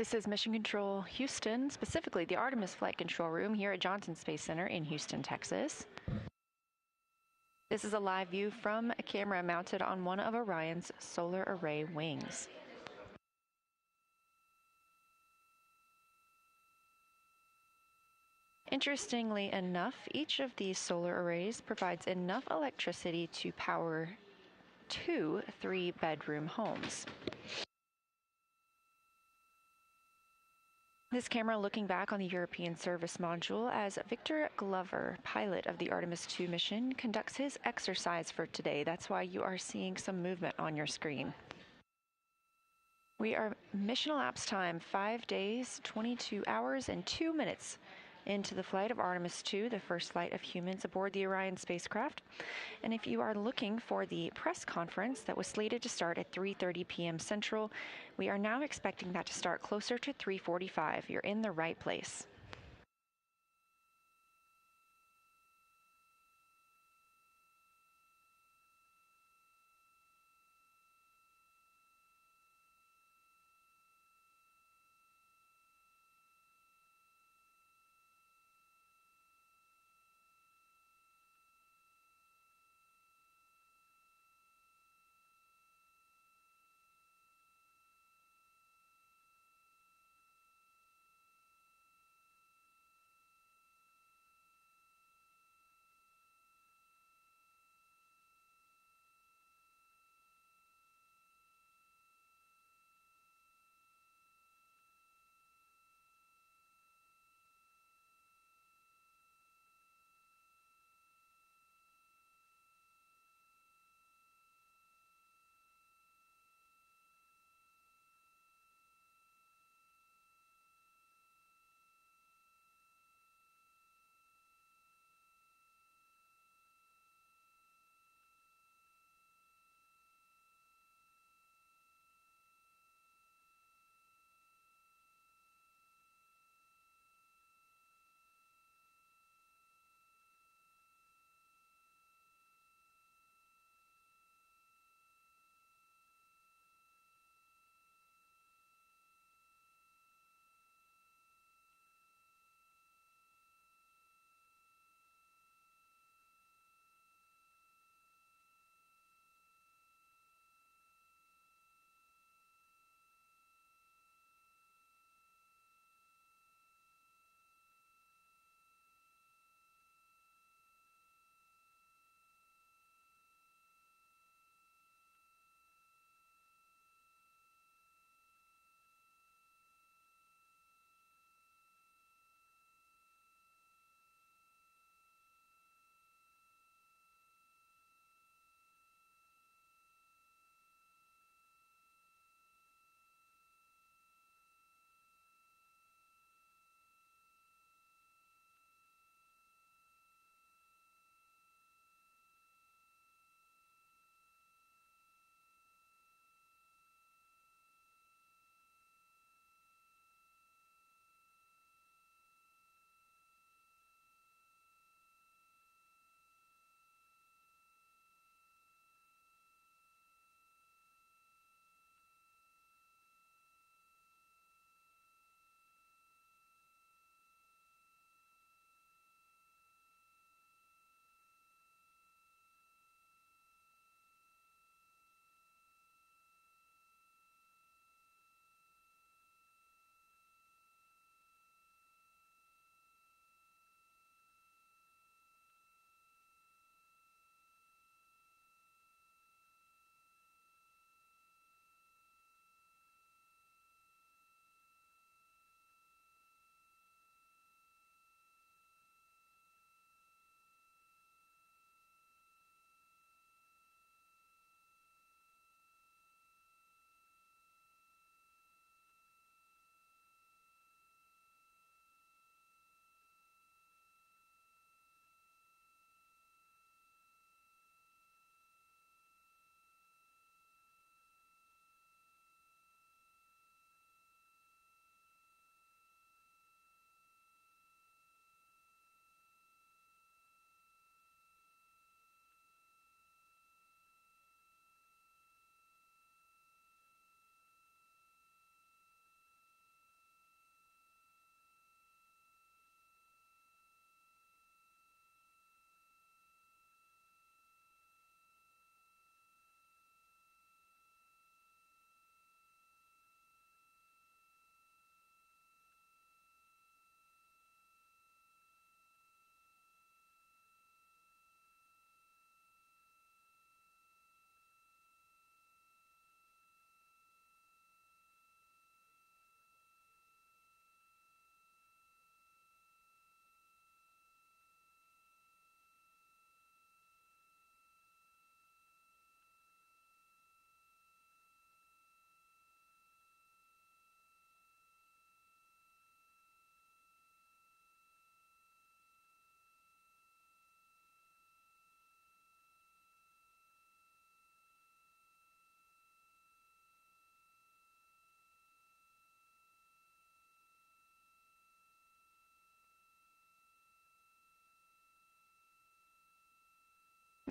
This is Mission Control Houston, specifically the Artemis Flight Control Room here at Johnson Space Center in Houston, Texas. This is a live view from a camera mounted on one of Orion's solar array wings. Interestingly enough, each of these solar arrays provides enough electricity to power 2 3-bedroom homes. This camera looking back on the European service module as Victor Glover, pilot of the Artemis II mission, conducts his exercise for today. That's why you are seeing some movement on your screen. We are mission elapsed time 5 days, 22 hours, and 2 minutes into the flight of Artemis II, the first flight of humans aboard the Orion spacecraft. And if you are looking for the press conference that was slated to start at 3:30 p.m. Central, we are now expecting that to start closer to 3:45. You're in the right place.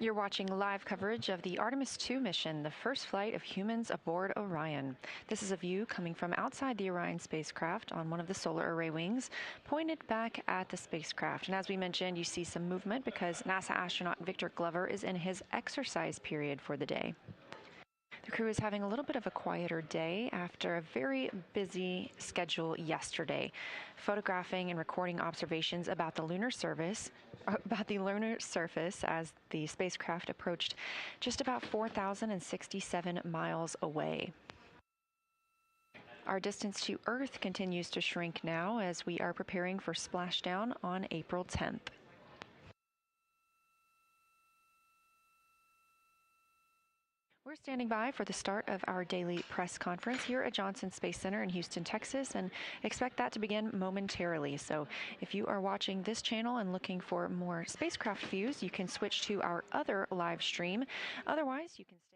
You're watching live coverage of the Artemis II mission, the first flight of humans aboard Orion. This is a view coming from outside the Orion spacecraft on one of the solar array wings, pointed back at the spacecraft. And as we mentioned, you see some movement because NASA astronaut Victor Glover is in his exercise period for the day. The crew is having a little bit of a quieter day after a very busy schedule yesterday, photographing and recording observations about the lunar surface as the spacecraft approached just about 4,067 miles away. Our distance to Earth continues to shrink now as we are preparing for splashdown on April 10th. We're standing by for the start of our daily press conference here at Johnson Space Center in Houston, Texas, and expect that to begin momentarily. So if you are watching this channel and looking for more spacecraft views, you can switch to our other live stream. Otherwise, you can stay.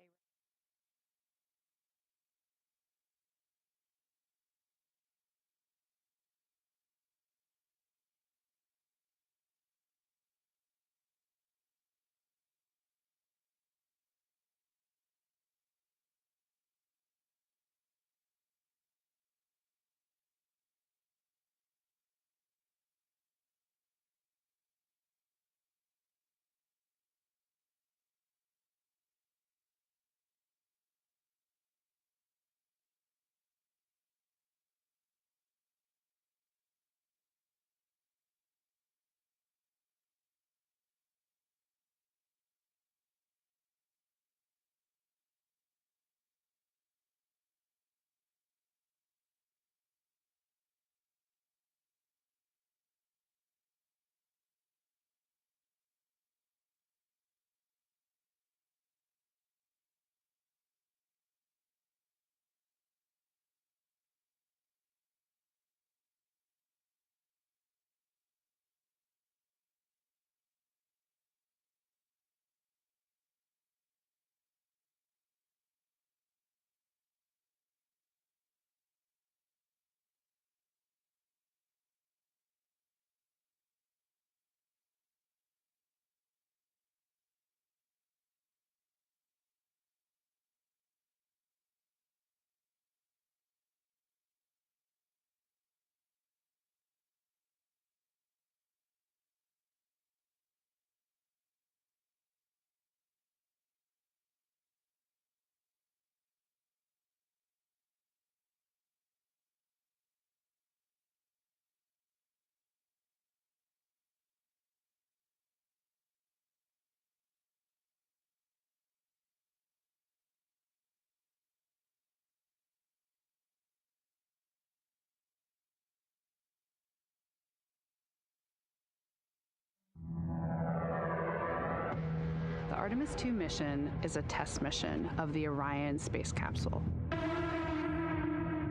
The Artemis II mission is a test mission of the Orion space capsule.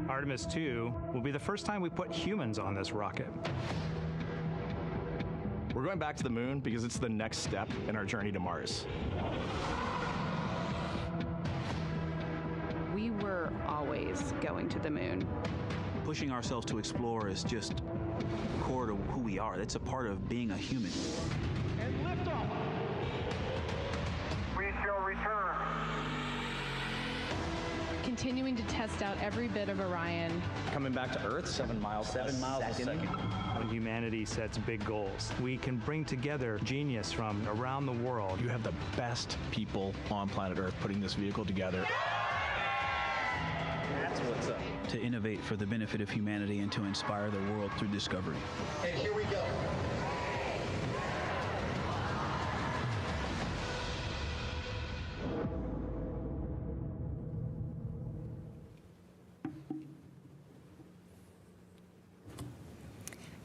Artemis II will be the first time we put humans on this rocket. We're going back to the moon because it's the next step in our journey to Mars. We were always going to the moon. Pushing ourselves to explore is just core to who we are. That's a part of being a human. And liftoff. We shall return. Continuing to test out every bit of Orion. Coming back to Earth, 7 miles a second. When humanity sets big goals, we can bring together genius from around the world. You have the best people on planet Earth putting this vehicle together. That's what's up. To innovate for the benefit of humanity and to inspire the world through discovery. And here we go.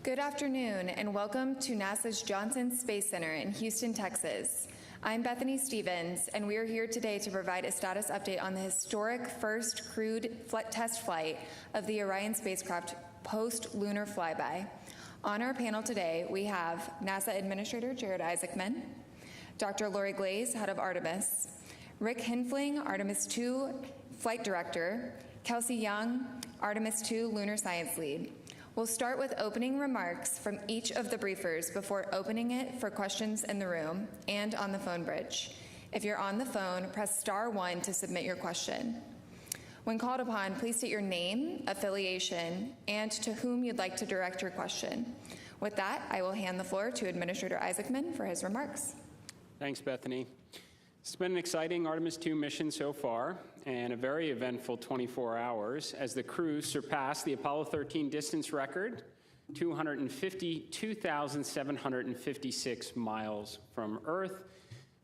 Good afternoon and welcome to NASA's Johnson Space Center in Houston, Texas. I'm Bethany Stevens, and we are here today to provide a status update on the historic first crewed test flight of the Orion spacecraft post-lunar flyby. On our panel today, we have NASA Administrator Jared Isaacman, Dr. Lori Glaze, head of Artemis, Rick Hinfling, Artemis II Flight Director, Kelsey Young, Artemis II Lunar Science Lead. We'll start with opening remarks from each of the briefers before opening it for questions in the room and on the phone bridge. If you're on the phone, press *1 to submit your question. When called upon, please state your name, affiliation, and to whom you'd like to direct your question. With that, I will hand the floor to Administrator Isaacman for his remarks. Thanks, Bethany. It's been an exciting Artemis II mission so far, and a very eventful 24 hours as the crew surpassed the Apollo 13 distance record, 252,756 miles from Earth.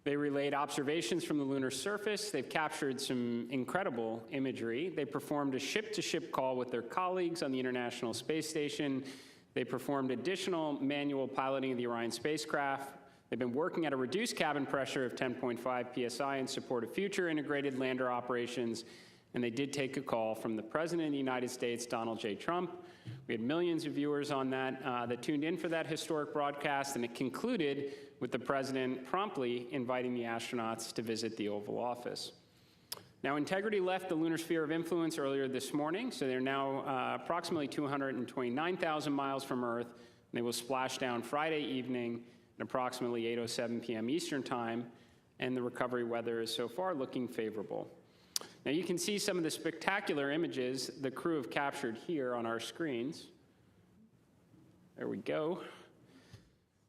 They relayed observations from the lunar surface. They've captured some incredible imagery. They performed a ship-to-ship call with their colleagues on the International Space Station. They performed additional manual piloting of the Orion spacecraft. They've been working at a reduced cabin pressure of 10.5 psi in support of future integrated lander operations. And they did take a call from the President of the United States, Donald J. Trump. We had millions of viewers on that tuned in for that historic broadcast, and it concluded with the President promptly inviting the astronauts to visit the Oval Office. Now, Integrity left the lunar sphere of influence earlier this morning, so they're now approximately 229,000 miles from Earth, and they will splash down Friday evening at approximately 8:07 p.m. Eastern Time, and the recovery weather is so far looking favorable. Now, you can see some of the spectacular images the crew have captured here on our screens. There we go.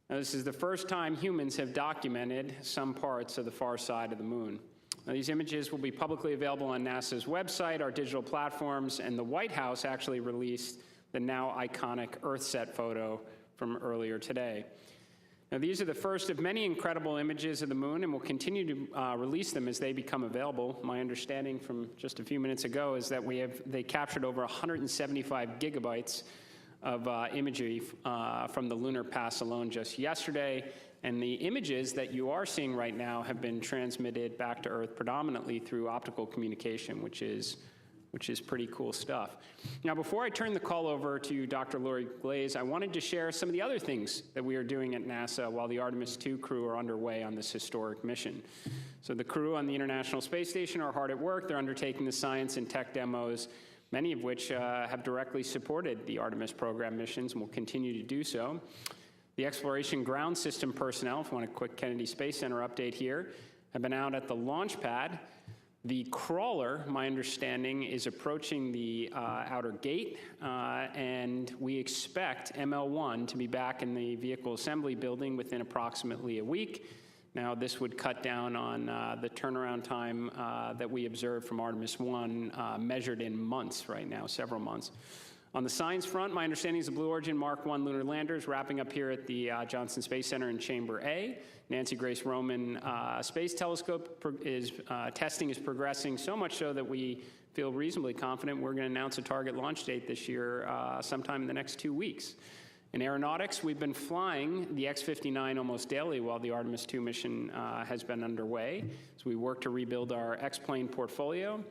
Now, this is the first time humans have documented some parts of the far side of the moon. Now, these images will be publicly available on NASA's website, our digital platforms, and the White House actually released the now iconic EarthSat photo from earlier today. Now, these are the first of many incredible images of the moon, and we'll continue to release them as they become available. My understanding from just a few minutes ago is that they captured over 175 gigabytes of imagery from the lunar pass alone just yesterday, and the images that you are seeing right now have been transmitted back to Earth predominantly through optical communication, which is pretty cool stuff. Now, before I turn the call over to Dr. Lori Glaze, I wanted to share some of the other things that we are doing at NASA while the Artemis II crew are underway on this historic mission. So the crew on the International Space Station are hard at work. They're undertaking the science and tech demos, many of which have directly supported the Artemis program missions and will continue to do so. The Exploration Ground System personnel, if you want a quick Kennedy Space Center update here, have been out at the launch pad. The crawler, my understanding, is approaching the outer gate, and we expect ML1 to be back in the vehicle assembly building within approximately a week. Now, this would cut down on the turnaround time that we observed from Artemis I, measured in months right now, several months. On the science front, my understanding is the Blue Origin Mark I lunar lander is wrapping up here at the Johnson Space Center in Chamber A. Nancy Grace Roman Space Telescope testing is progressing, so much so that we feel reasonably confident we're going to announce a target launch date this year sometime in the next 2 weeks. In aeronautics, we've been flying the X-59 almost daily while the Artemis II mission has been underway. So we work to rebuild our X-plane portfolio.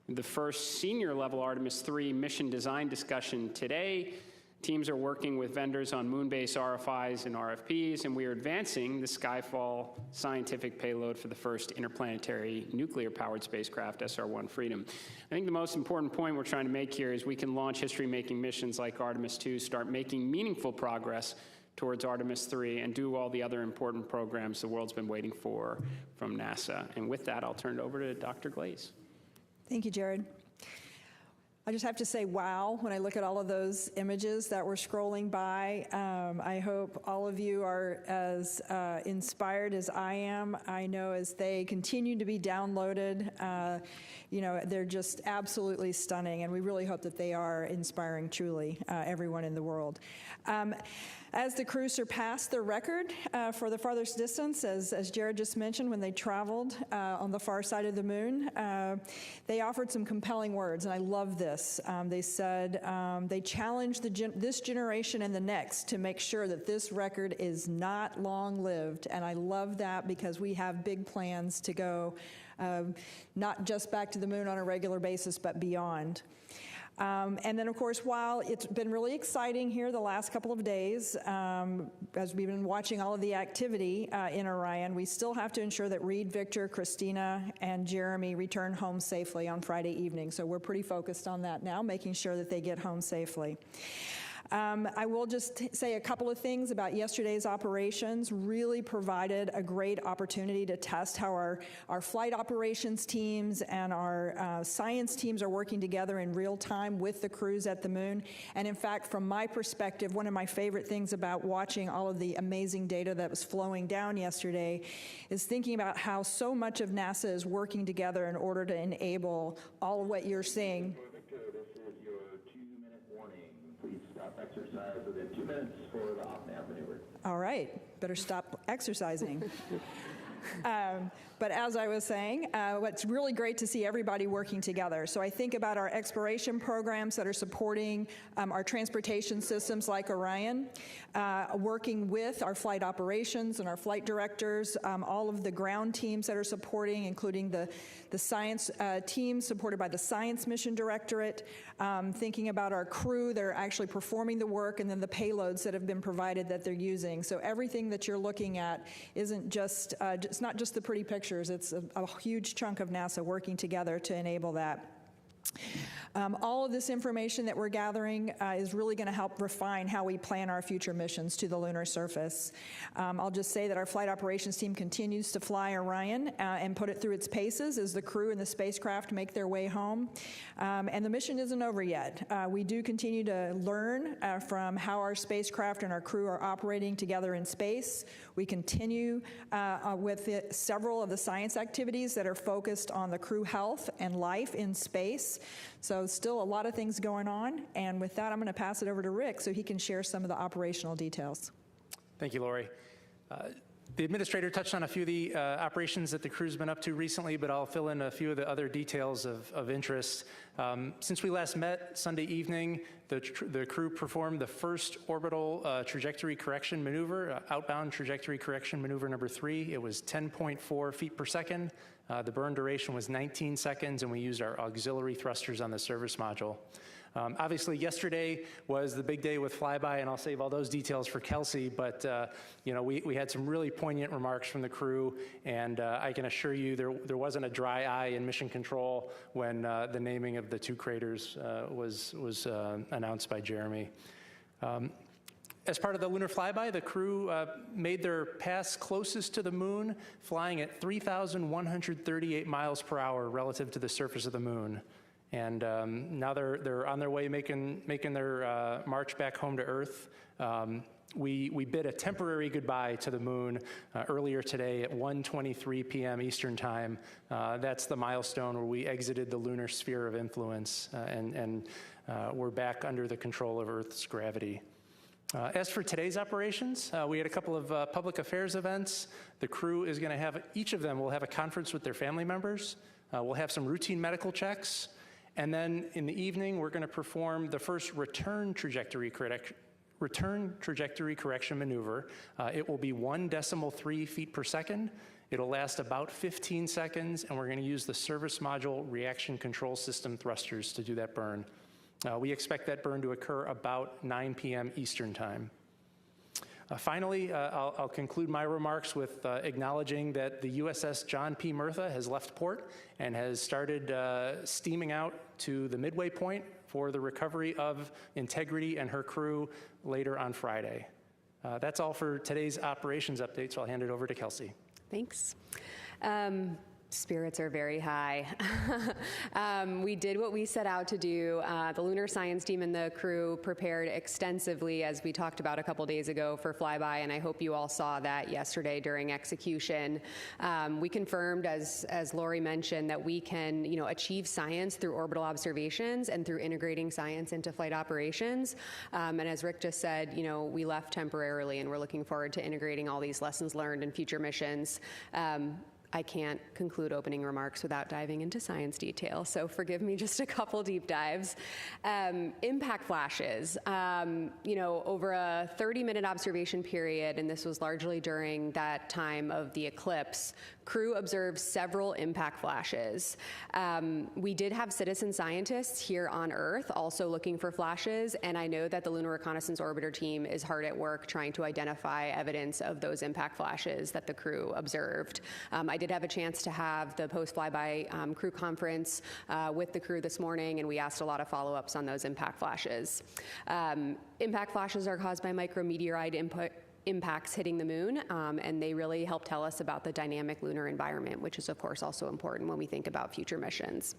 The first senior level Artemis III mission design discussion today. Teams are working with vendors on moon-based RFIs and RFPs, and we are advancing the Skyfall scientific payload for the first interplanetary nuclear-powered spacecraft, SR-1 Freedom. I think the most important point we're trying to make here is we can launch history-making missions like Artemis II, start making meaningful progress towards Artemis III, and do all the other important programs the world's been waiting for from NASA. And with that, I'll turn it over to Dr. Glaze. Thank you, Jared. I just have to say, wow, when I look at all of those images that were scrolling by. I hope all of you are as inspired as I am. I know as they continue to be downloaded, they're just absolutely stunning, and we really hope that they are inspiring truly everyone in the world. As the crew surpassed their record for the farthest distance, as Jared just mentioned, when they traveled on the far side of the moon, they offered some compelling words, and I love this. They said they challenged this generation and the next to make sure that this record is not long-lived, and I love that because we have big plans to go not just back to the moon on a regular basis, but beyond. And then, of course, while it's been really exciting here the last couple of days, as we've been watching all of the activity in Orion, we still have to ensure that Reed, Victor, Christina, and Jeremy return home safely on Friday evening. So we're pretty focused on that now, making sure that they get home safely. I will just say a couple of things about yesterday's operations. Really provided a great opportunity to test how our flight operations teams and our science teams are working together in real time with the crews at the moon. And in fact, from my perspective, one of my favorite things about watching all of the amazing data that was flowing down yesterday is thinking about how so much of NASA is working together in order to enable all of what you're seeing. Exercise within 2 minutes for the off-ramp maneuver. All right, better stop exercising. But as I was saying, what's really great to see everybody working together. So I think about our exploration programs that are supporting our transportation systems like Orion, working with our flight operations and our flight directors, all of the ground teams that are supporting, including the science team supported by the Science Mission Directorate, thinking about our crew that are actually performing the work, and then the payloads that have been provided that they're using. So everything that you're looking at isn't just, it's not just the pretty pictures, it's a huge chunk of NASA working together to enable that. All of this information that we're gathering is really going to help refine how we plan our future missions to the lunar surface. I'll just say that our flight operations team continues to fly Orion and put it through its paces as the crew and the spacecraft make their way home. And the mission isn't over yet. We do continue to learn from how our spacecraft and our crew are operating together in space. We continue with several of the science activities that are focused on the crew health and life in space. So still a lot of things going on, and with that I'm going to pass it over to Rick so he can share some of the operational details. Thank you, Lori. The administrator touched on a few of the operations that the crew's been up to recently, but I'll fill in a few of the other details of interest. Since we last met Sunday evening, the crew performed the first orbital trajectory correction maneuver, outbound trajectory correction maneuver number 3. It was 10.4 feet per second. The burn duration was 19 seconds, and we used our auxiliary thrusters on the service module. Obviously, yesterday was the big day with flyby, and I'll save all those details for Kelsey, but you know, we had some really poignant remarks from the crew, and I can assure you there wasn't a dry eye in mission control when the naming of the 2 craters was announced by Jeremy. As part of the lunar flyby, the crew made their pass closest to the moon, flying at 3,138 miles per hour relative to the surface of the moon. And now they're on their way making their march back home to Earth. We bid a temporary goodbye to the moon earlier today at 1:23 p.m. Eastern Time. That's the milestone where we exited the lunar sphere of influence and we're back under the control of Earth's gravity. As for today's operations, we had a couple of public affairs events. The crew is going to have, each of them will have a conference with their family members. We'll have some routine medical checks. And then in the evening, we're going to perform the first return trajectory correction maneuver. It will be 1.3 feet per second. It'll last about 15 seconds, and we're going to use the service module reaction control system thrusters to do that burn. We expect that burn to occur about 9 p.m. Eastern Time. Finally, I'll conclude my remarks with acknowledging that the USS John P. Murtha has left port and has started steaming out to the midway point for the recovery of Integrity and her crew later on Friday. That's all for today's operations update, so I'll hand it over to Kelsey. Thanks. Spirits are very high. We did what we set out to do. The lunar science team and the crew prepared extensively, as we talked about a couple days ago, for flyby, and I hope you all saw that yesterday during execution. We confirmed, as Lori mentioned, that we can, achieve science through orbital observations and through integrating science into flight operations. And as Rick just said, we left temporarily, and we're looking forward to integrating all these lessons learned in future missions. I can't conclude opening remarks without diving into science detail, so forgive me just a couple deep dives. Impact flashes, over a 30-minute observation period, and this was largely during that time of the eclipse, crew observed several impact flashes. We did have citizen scientists here on Earth also looking for flashes, and I know that the Lunar Reconnaissance Orbiter team is hard at work trying to identify evidence of those impact flashes that the crew observed. I did have a chance to have the post-flyby crew conference with the crew this morning, and we asked a lot of follow-ups on those impact flashes. Impact flashes are caused by micrometeorite impacts hitting the moon, and they really help tell us about the dynamic lunar environment, which is, of course, also important when we think about future missions.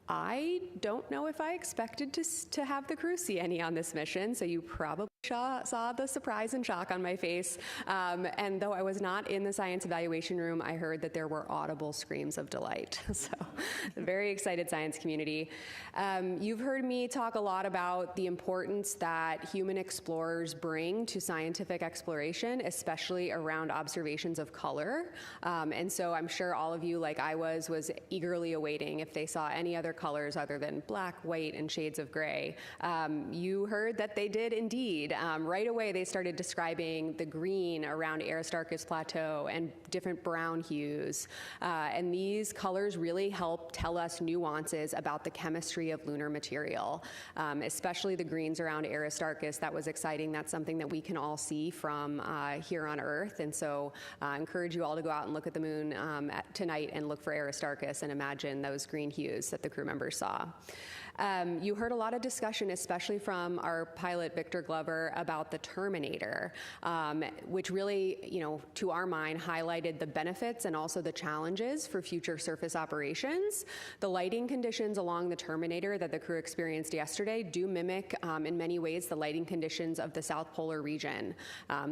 I don't know if I expected to have the crew see any on this mission, so you probably saw the surprise and shock on my face. And though I was not in the science evaluation room, I heard that there were audible screams of delight. So, a very excited science community. You've heard me talk a lot about the importance that human explorers bring to scientific exploration, especially around observations of color. And so I'm sure all of you, like I was eagerly awaiting if they saw any other colors other than black, white, and shades of gray. You heard that they did indeed. Right away, they started describing the green around Aristarchus Plateau and different brown hues. And these colors really help tell us nuances about the chemistry of lunar material, especially the greens around Aristarchus. That was exciting. That's something that we can all see from here on Earth. And so I encourage you all to go out and look at the moon tonight and look for Aristarchus and imagine those green hues that the crew members saw. You heard a lot of discussion, especially from our pilot, Victor Glover, about the Terminator, which really, to our mind, highlighted the benefits and also the challenges for future surface operations. The lighting conditions along the Terminator that the crew experienced yesterday do mimic, in many ways, the lighting conditions of the South Polar region.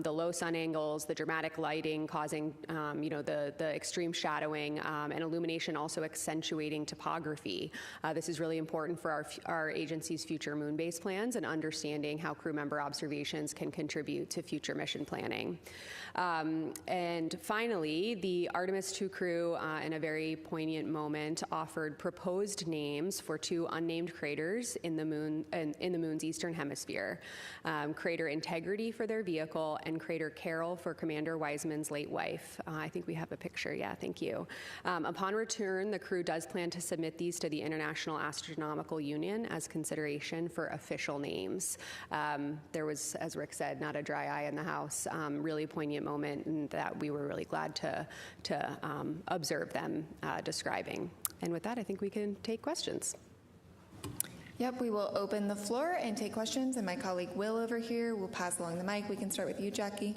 The low sun angles, the dramatic lighting causing, the extreme shadowing, and illumination also accentuating topography. This is really important for our agency's future moon-based plans and understanding how crew member observations can contribute to future mission planning. And finally, the Artemis II crew, in a very poignant moment, offered proposed names for two unnamed craters in the moon's eastern hemisphere: Crater Integrity for their vehicle and Crater Carroll for Commander Wiseman's late wife. I think we have a picture. Yeah, thank you. Upon return, the crew does plan to submit these to the International Astronomical Union as consideration for official names. There was, as Rick said, not a dry eye in the house. Really poignant moment, and that we were really glad to observe them describing. And with that, I think we can take questions. Yep, we will open the floor and take questions, and my colleague Will over here will pass along the mic. We can start with you, Jackie.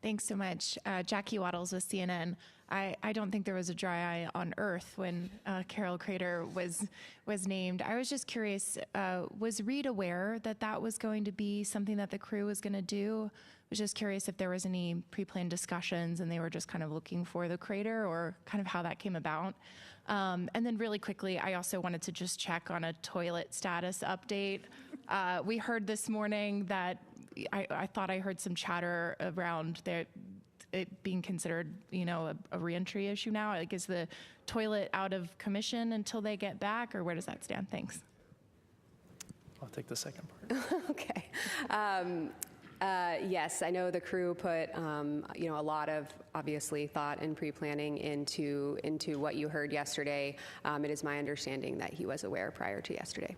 Thanks so much. Jackie Waddles with CNN. I don't think there was a dry eye on Earth when Carroll Crater was named. I was just curious, was Reed aware that that was going to be something that the crew was going to do? I was just curious if there was any pre-planned discussions and they were just kind of looking for the crater, or kind of how that came about. And then really quickly, I also wanted to just check on a toilet status update. We heard this morning that I thought I heard some chatter around it being considered, a reentry issue now. Like, is the toilet out of commission until they get back, or where does that stand? Thanks. I'll take the second part. Okay. Yes, I know the crew put, a lot of, obviously, thought and pre-planning into what you heard yesterday. It is my understanding that he was aware prior to yesterday.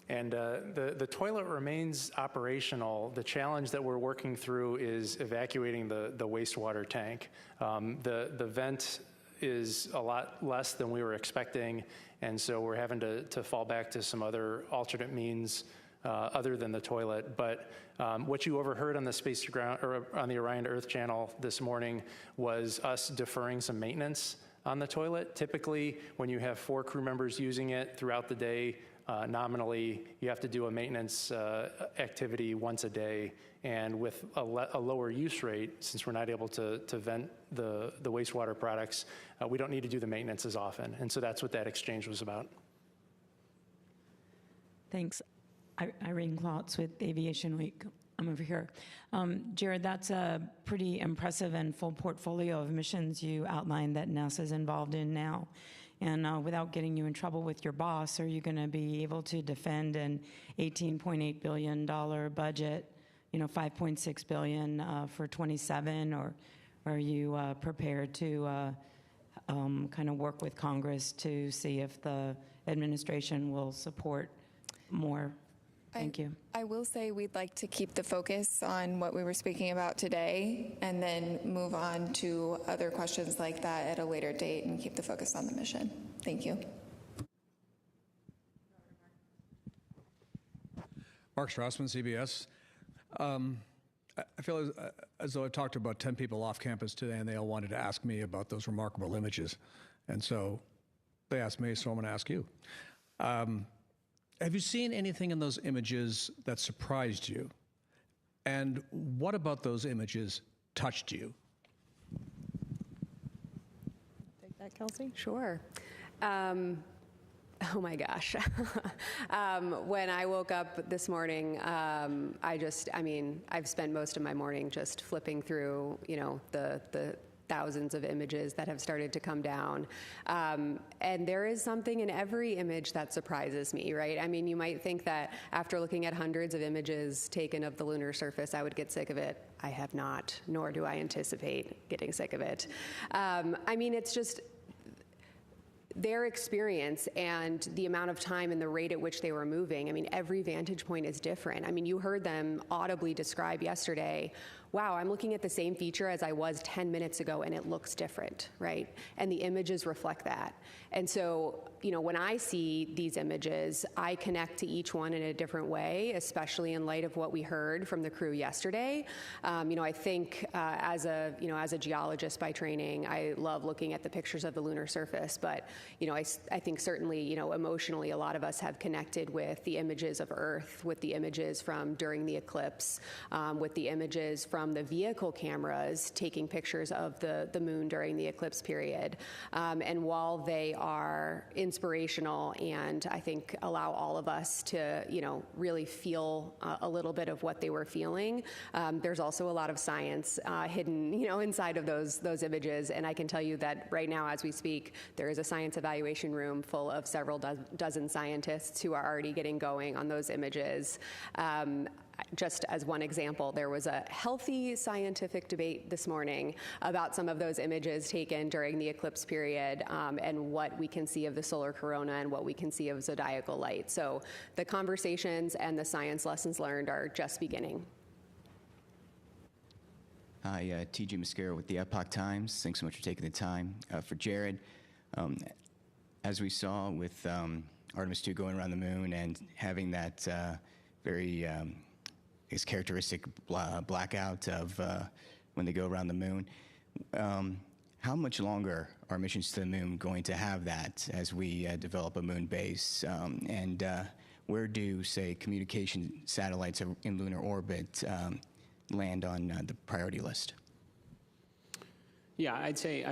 And the toilet remains operational. The challenge that we're working through is evacuating the wastewater tank. The vent is a lot less than we were expecting, and so we're having to fall back to some other alternate means other than the toilet. But what you overheard on the spacecraft or on the Orion to Earth channel this morning was us deferring some maintenance on the toilet. Typically, when you have 4 crew members using it throughout the day, nominally, you have to do a maintenance activity once a day, and with a lower use rate, since we're not able to vent the wastewater products, we don't need to do the maintenance as often, and so that's what that exchange was about. Thanks. Irene Klotz with Aviation Week. I'm over here. Jared, that's a pretty impressive and full portfolio of missions you outlined that NASA's involved in now. And without getting you in trouble with your boss, are you going to be able to defend an $18.8 billion budget, $5.6 billion for 27, or are you prepared to kind of work with Congress to see if the administration will support more Thank you. I will say we'd like to keep the focus on what we were speaking about today and then move on to other questions like that at a later date and keep the focus on the mission. Thank you. Mark Strassman, CBS. I feel as though I talked to about 10 people off campus today, and they all wanted to ask me about those remarkable images. And so they asked me, so I'm going to ask you. Have you seen anything in those images that surprised you? And what about those images touched you? Take that, Kelsey? Sure. Oh my gosh. When I woke up this morning, I've spent most of my morning just flipping through, the thousands of images that have started to come down. And there is something in every image that surprises me, right? I mean, you might think that after looking at hundreds of images taken of the lunar surface, I would get sick of it. I have not, nor do I anticipate getting sick of it. It's just their experience and the amount of time and the rate at which they were moving. Every vantage point is different. You heard them audibly describe yesterday, wow, I'm looking at the same feature as I was 10 minutes ago and it looks different, right? And the images reflect that. And so, when I see these images, I connect to each one in a different way, especially in light of what we heard from the crew yesterday. I think as a geologist by training, I love looking at the pictures of the lunar surface, but, I think certainly, emotionally, a lot of us have connected with the images of Earth, with the images from during the eclipse, with the images from the vehicle cameras taking pictures of the moon during the eclipse period. And while they are inspirational and I think allow all of us to, really feel a little bit of what they were feeling, there's also a lot of science hidden, inside of those images. And I can tell you that right now, as we speak, there is a science evaluation room full of several dozen scientists who are already getting going on those images. Just as one example, there was a healthy scientific debate this morning about some of those images taken during the eclipse period and what we can see of the solar corona and what we can see of zodiacal light. So the conversations and the science lessons learned are just beginning. Hi, TG Mascara with the Epoch Times. Thanks so much for taking the time. For Jared, as we saw with Artemis II going around the moon and having that very characteristic blackout of when they go around the moon. How much longer are missions to the moon going to have that as we develop a moon base? And where do, say, communication satellites in lunar orbit land on the priority list? Yeah, I'd say,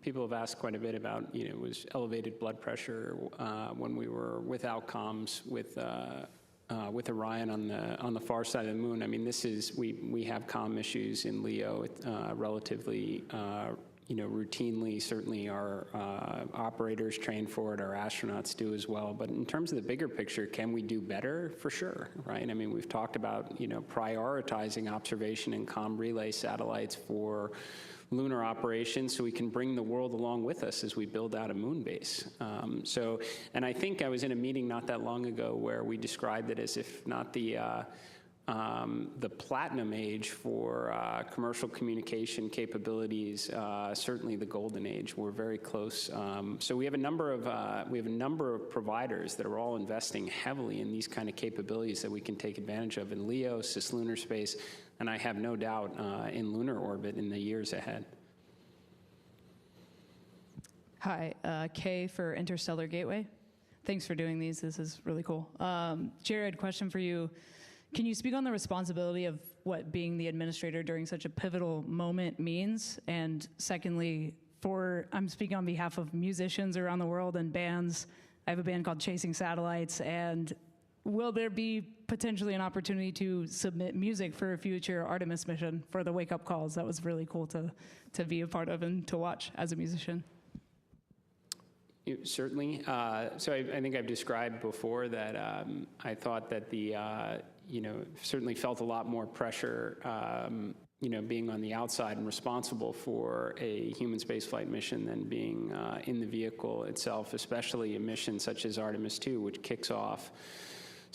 people have asked quite a bit about, was elevated blood pressure when we were without comms with Orion on the far side of the moon. We have comm issues in LEO relatively, routinely. Certainly our operators train for it, our astronauts do as well. But in terms of the bigger picture, can we do better? For sure, right? We've talked about, prioritizing observation and comm relay satellites for lunar operations so we can bring the world along with us as we build out a moon base. And I think I was in a meeting not that long ago where we described it as if not the platinum age for commercial communication capabilities, certainly the golden age. We're very close. So we have a number of providers that are all investing heavily in these kind of capabilities that we can take advantage of in LEO, cislunar space, and I have no doubt in lunar orbit in the years ahead. Hi, Kay for Interstellar Gateway. Thanks for doing these. This is really cool. Jared, question for you. Can you speak on the responsibility of what being the administrator during such a pivotal moment means? And secondly, I'm speaking on behalf of musicians around the world and bands. I have a band called Chasing Satellites, and will there be potentially an opportunity to submit music for a future Artemis mission for the wake-up calls? That was really cool to be a part of and to watch as a musician. Certainly. So I think I've described before that I thought that certainly felt a lot more pressure, being on the outside and responsible for a human spaceflight mission than being in the vehicle itself, especially a mission such as Artemis II, which kicks off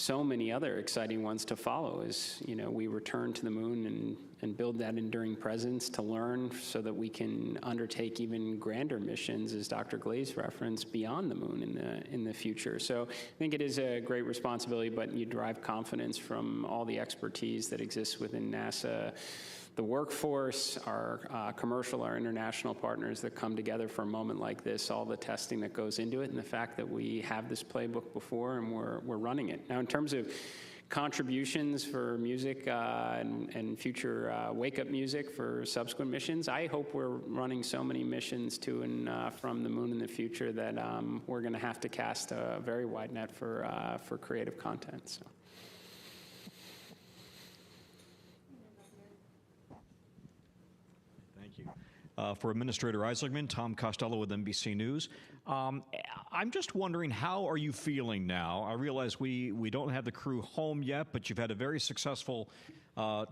so many other exciting ones to follow as, we return to the moon and build that enduring presence to learn so that we can undertake even grander missions, as Dr. Glaze referenced, beyond the moon in the future. So I think it is a great responsibility, but you derive confidence from all the expertise that exists within NASA, the workforce, our commercial, our international partners that come together for a moment like this, all the testing that goes into it, and the fact that we have this playbook before and we're running it. Now, in terms of contributions for music and future wake-up music for subsequent missions, I hope we're running so many missions to and from the moon in the future that we're going to have to cast a very wide net for creative content. So. For Administrator Isaacman, Tom Costello with NBC News. I'm just wondering, how are you feeling now? I realize we don't have the crew home yet, but you've had a very successful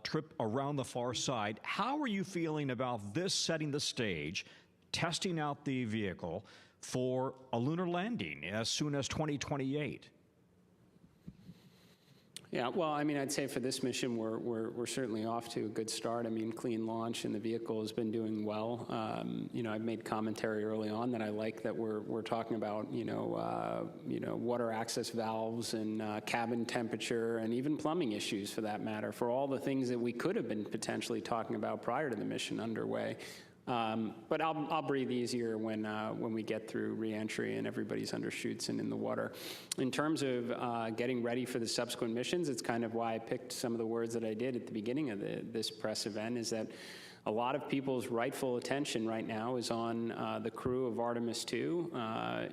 trip around the far side. How are you feeling about this setting the stage, testing out the vehicle for a lunar landing as soon as 2028? Yeah, well, I mean, I'd say for this mission, we're certainly off to a good start. I mean, clean launch, and the vehicle has been doing well. I've made commentary early on that I like that we're talking about, water access valves and cabin temperature and even plumbing issues, for that matter, for all the things that we could have been potentially talking about prior to the mission underway. But I'll breathe easier when we get through reentry and everybody's under chutes and in the water. In terms of getting ready for the subsequent missions, it's kind of why I picked some of the words that I did at the beginning of this press event, is that a lot of people's rightful attention right now is on the crew of Artemis II,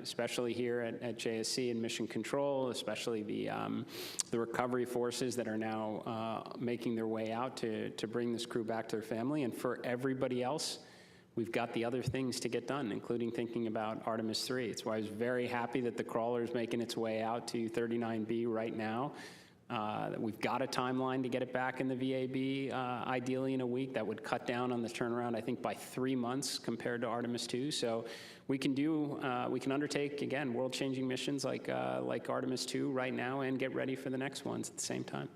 especially here at JSC and Mission Control, especially the recovery forces that are now making their way out to bring this crew back to their family. And for everybody else, we've got the other things to get done, including thinking about Artemis III. It's why I was very happy that the crawler is making its way out to 39B right now. We've got a timeline to get it back in the VAB, ideally in a week. That would cut down on the turnaround, I think, by 3 months compared to Artemis II. So we can undertake, again, world-changing missions like Artemis II right now and get ready for the next ones at the same time.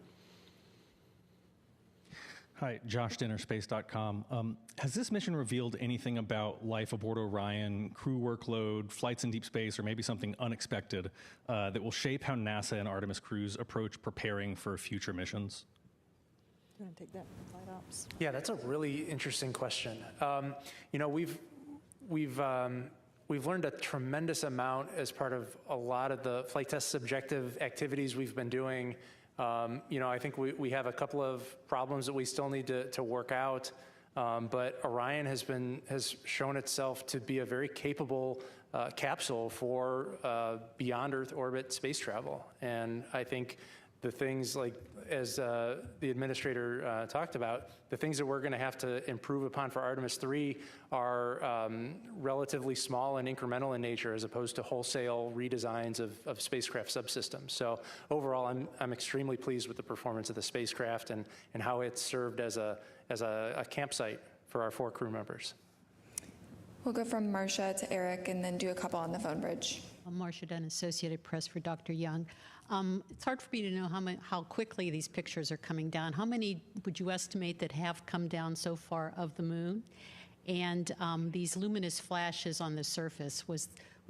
Hi, Josh Dinner, Space.com. Has this mission revealed anything about life aboard Orion, crew workload, flights in deep space, or maybe something unexpected that will shape how NASA and Artemis crews approach preparing for future missions? You want to take that, flight ops? Yeah, that's a really interesting question. We've learned a tremendous amount as part of a lot of the flight test subjective activities we've been doing. I think we have a couple of problems that we still need to work out, but Orion has shown itself to be a very capable capsule for beyond Earth orbit space travel. And I think the things like, as the administrator talked about, the things that we're going to have to improve upon for Artemis III are relatively small and incremental in nature, as opposed to wholesale redesigns of spacecraft subsystems. So overall, I'm extremely pleased with the performance of the spacecraft and how it's served as a campsite for our 4 crew members. We'll go from Marcia to Eric and then do a couple on the phone bridge. I'm Marcia Dunn, Associated Press for Dr. Young. It's hard for me to know how quickly these pictures are coming down. How many would you estimate that have come down so far of the moon? And these luminous flashes on the surface, was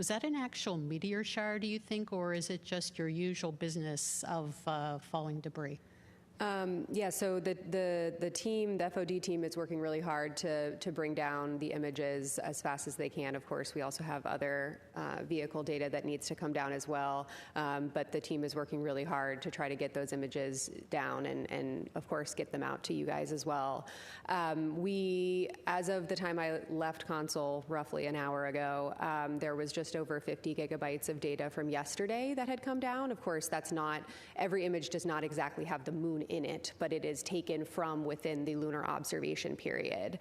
that an actual meteor shower, do you think, or is it just your usual business of falling debris? Yeah, so the team, the FOD team, is working really hard to bring down the images as fast as they can. Of course, we also have other vehicle data that needs to come down as well, but the team is working really hard to try to get those images down and of course, get them out to you guys as well. As of the time I left Console, roughly an hour ago, there was just over 50 gigabytes of data from yesterday that had come down. Of course, every image does not exactly have the moon in it, but it is taken from within the lunar observation period.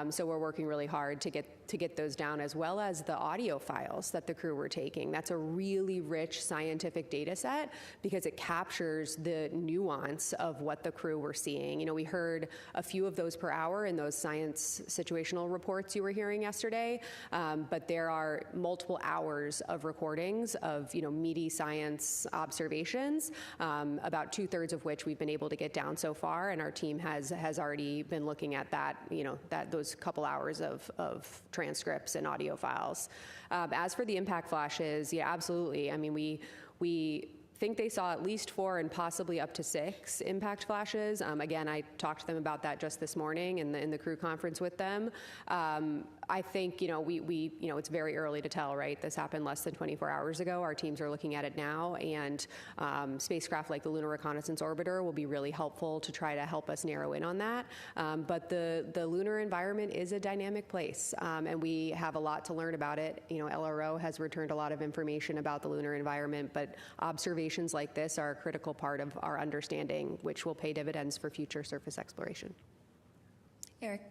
So we're working really hard to get those down, as well as the audio files that the crew were taking. That's a really rich scientific data set because it captures the nuance of what the crew were seeing. You know, we heard a few of those per hour in those science situational reports you were hearing yesterday, but there are multiple hours of recordings of, you know, meaty science observations, about 2/3 of which we've been able to get down so far, and our team has already been looking at that, you know, those couple hours of transcripts and audio files. As for the impact flashes, yeah, absolutely. I mean, we think they saw at least 4 and possibly up to 6 impact flashes. Again, I talked to them about that just this morning in the crew conference with them. I think, you know, we you know, it's very early to tell, right? This happened less than 24 hours ago. Our teams are looking at it now, and spacecraft like the Lunar Reconnaissance Orbiter will be really helpful to try to help us narrow in on that. But the lunar environment is a dynamic place, and we have a lot to learn about it. You know, LRO has returned a lot of information about the lunar environment, but observations like this are a critical part of our understanding, which will pay dividends for future surface exploration. Eric.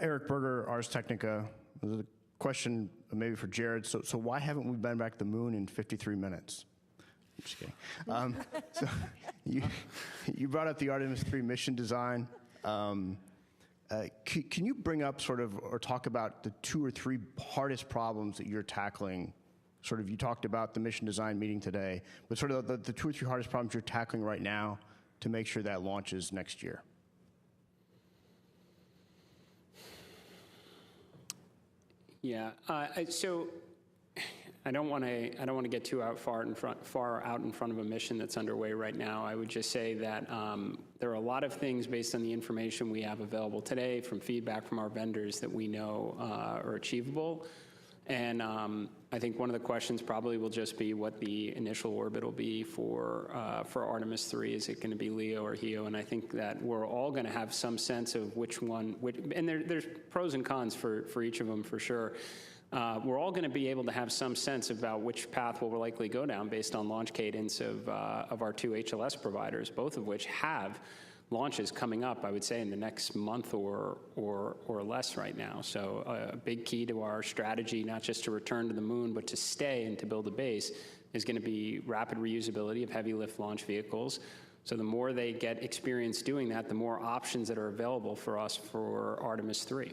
Eric Berger, Ars Technica. There's a question maybe for Jared. So why haven't we been back to the moon in 53 minutes? I'm just kidding. So you brought up the Artemis III mission design. Can you bring up sort of, or talk about the 2 or 3 hardest problems that you're tackling? Sort of, you talked about the mission design meeting today, but sort of the 2 or 3 hardest problems you're tackling right now to make sure that launches next year. Yeah. So I don't want to get too far out in front of a mission that's underway right now. I would just say that there are a lot of things based on the information we have available today, from feedback from our vendors, that we know are achievable. And I think one of the questions probably will just be what the initial orbit will be for Artemis III. Is it going to be LEO or HEO? And I think that we're all going to have some sense of which one, and there's pros and cons for each of them for sure. We're all going to be able to have some sense about which path we'll likely go down based on launch cadence of our 2 HLS providers, both of which have launches coming up, I would say, in the next month or less right now. So a big key to our strategy, not just to return to the moon, but to stay and to build a base, is going to be rapid reusability of heavy lift launch vehicles. So the more they get experience doing that, the more options that are available for us for Artemis III.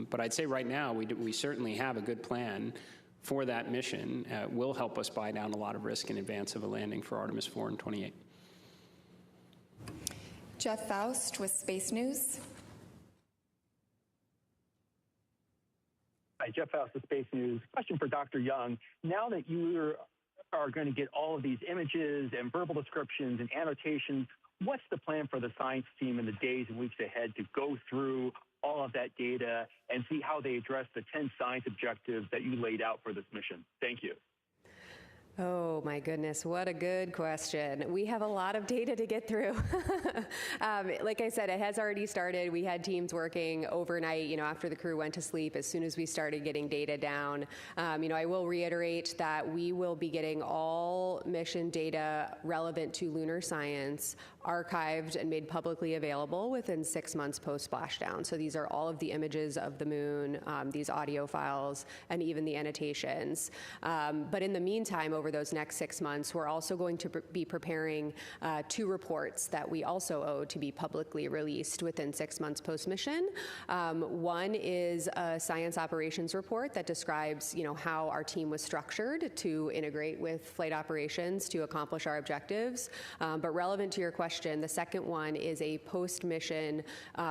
But I'd say right now, we certainly have a good plan for that mission. Will help us buy down a lot of risk in advance of a landing for Artemis 4 in 28. Jeff Faust with Space News. Hi, Jeff Faust with Space News. Question for Dr. Young. Now that you are going to get all of these images and verbal descriptions and annotations, what's the plan for the science team in the days and weeks ahead to go through all of that data and see how they address the 10 science objectives that you laid out for this mission? Thank you. Oh my goodness, what a good question. We have a lot of data to get through. Like I said, it has already started. We had teams working overnight, after the crew went to sleep, as soon as we started getting data down. I will reiterate that we will be getting all mission data relevant to lunar science archived and made publicly available within 6 months post-splashdown. So these are all of the images of the moon, these audio files, and even the annotations. But in the meantime, over those next 6 months, we're also going to be preparing 2 reports that we also owe to be publicly released within 6 months post-mission. One is a science operations report that describes, how our team was structured to integrate with flight operations to accomplish our objectives. But relevant to your question, the second one is a post-mission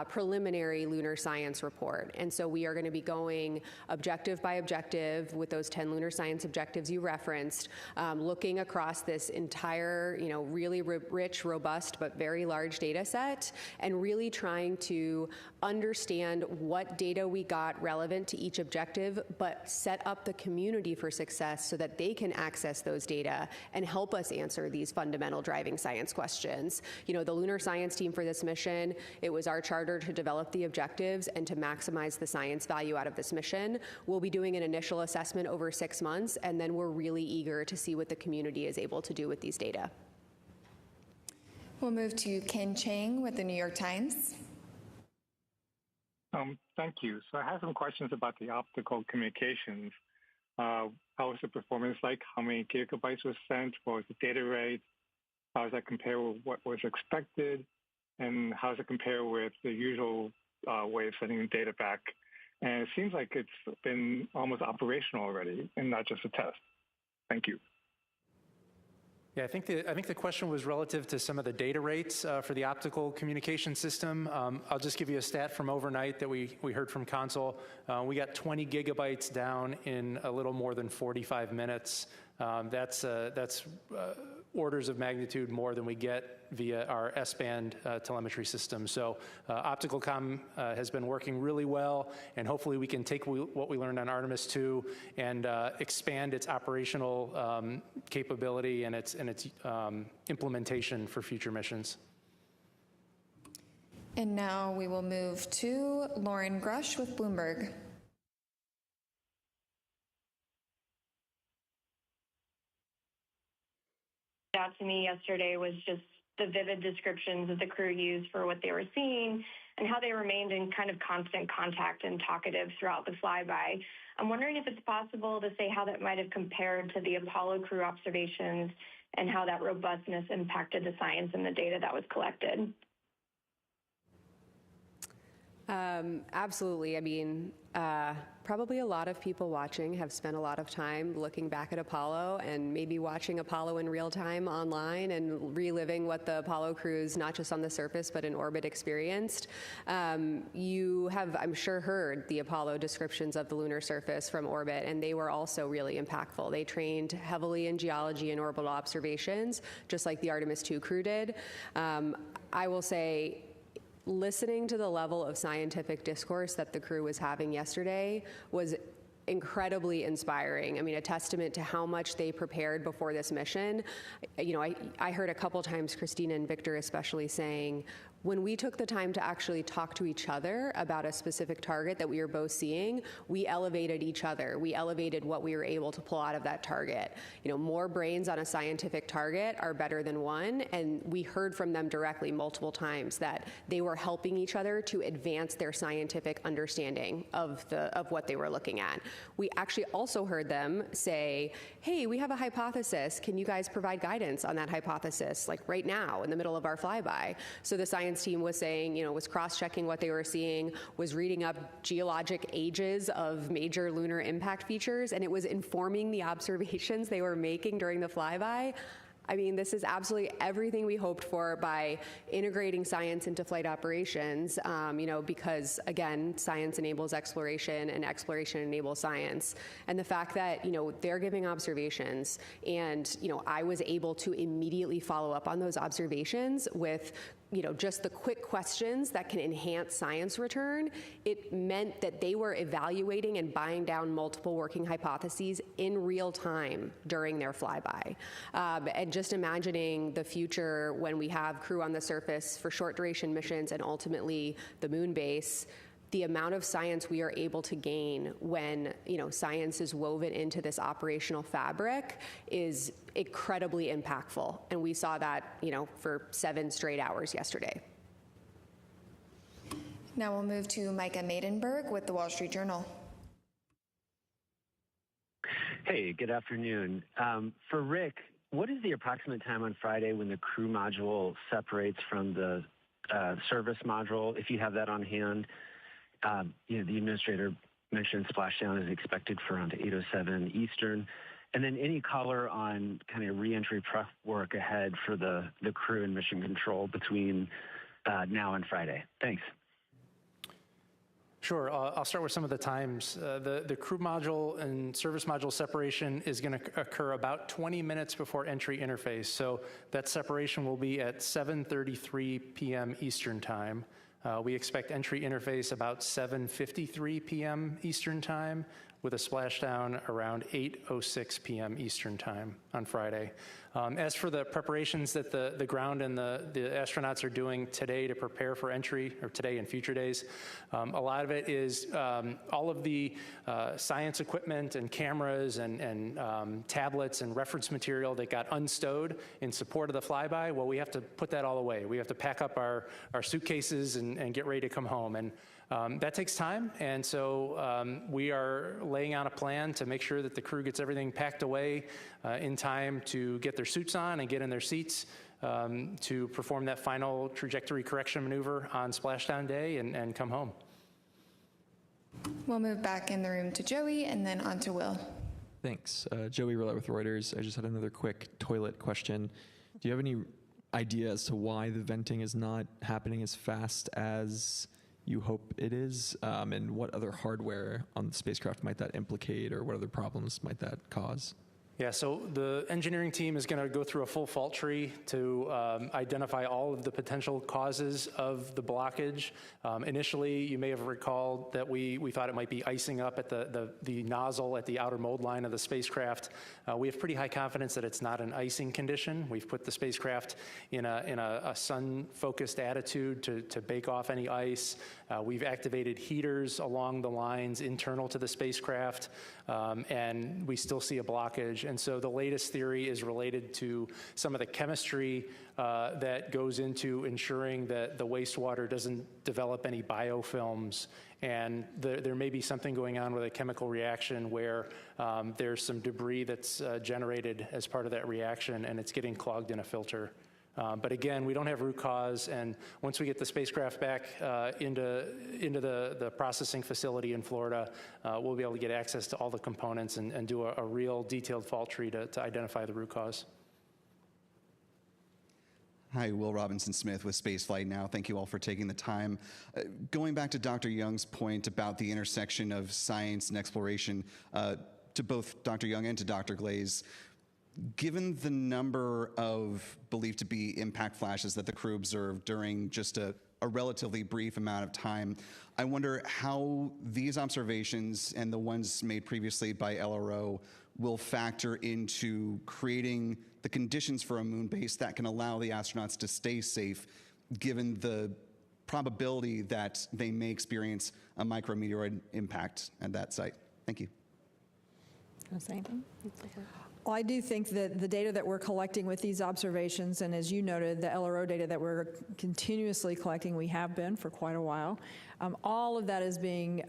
preliminary lunar science report. And so we are going to be going objective by objective with those 10 lunar science objectives you referenced, looking across this entire, really rich, robust, but very large data set, and really trying to understand what data we got relevant to each objective, but set up the community for success so that they can access those data and help us answer these fundamental driving science questions. The lunar science team for this mission, it was our charter to develop the objectives and to maximize the science value out of this mission. We'll be doing an initial assessment over 6 months, and then we're really eager to see what the community is able to do with these data. We'll move to Ken Chang with the New York Times. Thank you. So I have some questions about the optical communications. How was the performance like? How many gigabytes was sent? What was the data rate? How does that compare with what was expected? And how does it compare with the usual way of sending data back? And it seems like it's been almost operational already and not just a test. Thank you. Yeah, I think the question was relative to some of the data rates for the optical communication system. I'll just give you a stat from overnight that we heard from Console. We got 20 gigabytes down in a little more than 45 minutes. That's orders of magnitude more than we get via our S-band telemetry system. So optical comm has been working really well, and hopefully we can take what we learned on Artemis II and expand its operational capability and its implementation for future missions. And now we will move to Lauren Grush with Bloomberg. Out to me yesterday was just the vivid descriptions that the crew used for what they were seeing and how they remained in kind of constant contact and talkative throughout the flyby. I'm wondering if it's possible to say how that might have compared to the Apollo crew observations and how that robustness impacted the science and the data that was collected. Absolutely. I mean, probably a lot of people watching have spent a lot of time looking back at Apollo and maybe watching Apollo in real time online and reliving what the Apollo crews, not just on the surface, but in orbit experienced. You have, I'm sure, heard the Apollo descriptions of the lunar surface from orbit, and they were also really impactful. They trained heavily in geology and orbital observations, just like the Artemis II crew did. I will say, listening to the level of scientific discourse that the crew was having yesterday was incredibly inspiring. I mean, a testament to how much they prepared before this mission. You know, I heard a couple times Christina and Victor especially saying, when we took the time to actually talk to each other about a specific target that we were both seeing, we elevated each other. We elevated what we were able to pull out of that target. You know, more brains on a scientific target are better than one, and we heard from them directly multiple times that they were helping each other to advance their scientific understanding of what they were looking at. We actually also heard them say, hey, we have a hypothesis. Can you guys provide guidance on that hypothesis, like right now in the middle of our flyby? So the science team was saying, you know, was cross-checking what they were seeing, was reading up geologic ages of major lunar impact features, and it was informing the observations they were making during the flyby. I mean, this is absolutely everything we hoped for by integrating science into flight operations, you know, because, again, science enables exploration and exploration enables science. And the fact that, you know, they're giving observations and, you know, I was able to immediately follow up on those observations with, you know, just the quick questions that can enhance science return, it meant that they were evaluating and buying down multiple working hypotheses in real time during their flyby. And just imagining the future when we have crew on the surface for short duration missions and ultimately the moon base, the amount of science we are able to gain when, you know, science is woven into this operational fabric is incredibly impactful. And we saw that, you know, for 7 straight hours yesterday. Now we'll move to Micah Maidenberg with the Wall Street Journal. Hey, good afternoon. For Rick, what is the approximate time on Friday when the crew module separates from the service module, if you have that on hand? You know, the administrator mentioned splashdown is expected for around 8:07 Eastern. And then any color on kind of reentry prep work ahead for the crew and mission control between now and Friday. Thanks. Sure. I'll start with some of the times. The crew module and service module separation is going to occur about 20 minutes before entry interface. So that separation will be at 7:33 p.m. Eastern Time. We expect entry interface about 7:53 p.m. Eastern Time, with a splashdown around 8:06 p.m. Eastern Time on Friday. As for the preparations that the ground and the astronauts are doing today to prepare for entry, or today and future days, a lot of it is all of the science equipment and cameras and tablets and reference material that got unstowed in support of the flyby. Well, we have to put that all away. We have to pack up our suitcases and get ready to come home. And that takes time, and so we are laying out a plan to make sure that the crew gets everything packed away in time to get their suits on and get in their seats to perform that final trajectory correction maneuver on splashdown day and come home. We'll move back in the room to Joey and then on to Will. Thanks. Joey Roulette with Reuters. I just had another quick toilet question. Do you have any idea as to why the venting is not happening as fast as you hope it is, and what other hardware on the spacecraft might that implicate, or what other problems might that cause? Yeah, so the engineering team is going to go through a full fault tree to identify all of the potential causes of the blockage. Initially, you may have recalled that we thought it might be icing up at the nozzle at the outer mold line of the spacecraft. We have pretty high confidence that it's not an icing condition. We've put the spacecraft in a sun-focused attitude to bake off any ice. We've activated heaters along the lines internal to the spacecraft, and we still see a blockage. And so the latest theory is related to some of the chemistry that goes into ensuring that the wastewater doesn't develop any biofilms. And there may be something going on with a chemical reaction where there's some debris that's generated as part of that reaction, and it's getting clogged in a filter. But again, we don't have root cause, and once we get the spacecraft back into the processing facility in Florida, we'll be able to get access to all the components and do a real detailed fault tree to identify the root cause. Hi, Will Robinson-Smith with Spaceflight Now. Thank you all for taking the time. Going back to Dr. Young's point about the intersection of science and exploration, to both Dr. Young and to Dr. Glaze, given the number of believed to be impact flashes that the crew observed during just a relatively brief amount of time, I wonder how these observations and the ones made previously by LRO will factor into creating the conditions for a moon base that can allow the astronauts to stay safe, given the probability that they may experience a micrometeoroid impact at that site. Thank you. Want to say anything? Well, I do think that the data that we're collecting with these observations, and as you noted, the LRO data that we're continuously collecting, we have been for quite a while, all of that is being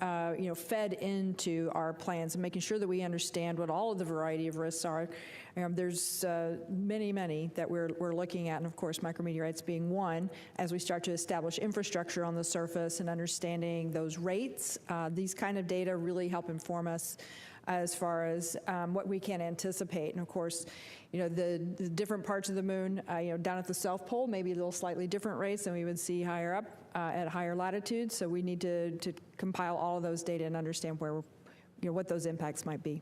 fed into our plans and making sure that we understand what all of the variety of risks are. There's many that we're looking at, and of course micrometeorites being one, as we start to establish infrastructure on the surface and understanding those rates. These kind of data really help inform us as far as what we can anticipate. And of course, the different parts of the moon, down at the South Pole, maybe a little slightly different rates than we would see higher up at higher latitudes. So we need to compile all of those data and understand where, what those impacts might be.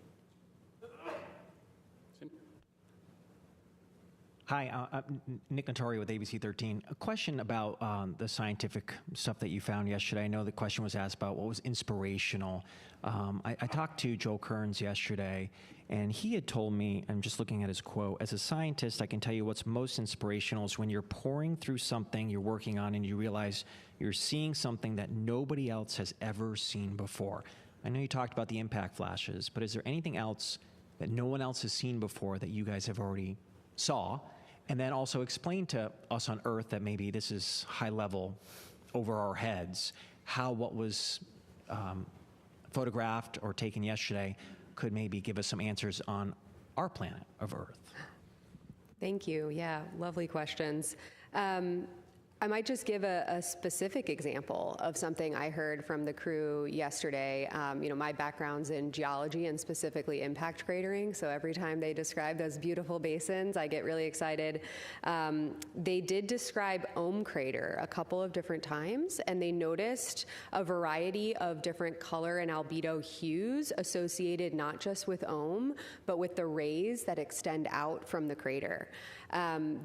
Hi, Nick Notari with ABC 13. A question about the scientific stuff that you found yesterday. I know the question was asked about what was inspirational. I talked to Joel Kearns yesterday, and he had told me, I'm just looking at his quote, as a scientist, I can tell you what's most inspirational is when you're pouring through something you're working on and you realize you're seeing something that nobody else has ever seen before. I know you talked about the impact flashes, but is there anything else that no one else has seen before that you guys have already saw? And then also explain to us on Earth that maybe this is high level over our heads, how what was photographed or taken yesterday could maybe give us some answers on our planet of Earth. Thank you. Yeah, lovely questions. I might just give a specific example of something I heard from the crew yesterday. My background's in geology and specifically impact cratering, so every time they describe those beautiful basins, I get really excited. They did describe Ohm crater a couple of different times, and they noticed a variety of different color and albedo hues associated not just with Ohm, but with the rays that extend out from the crater.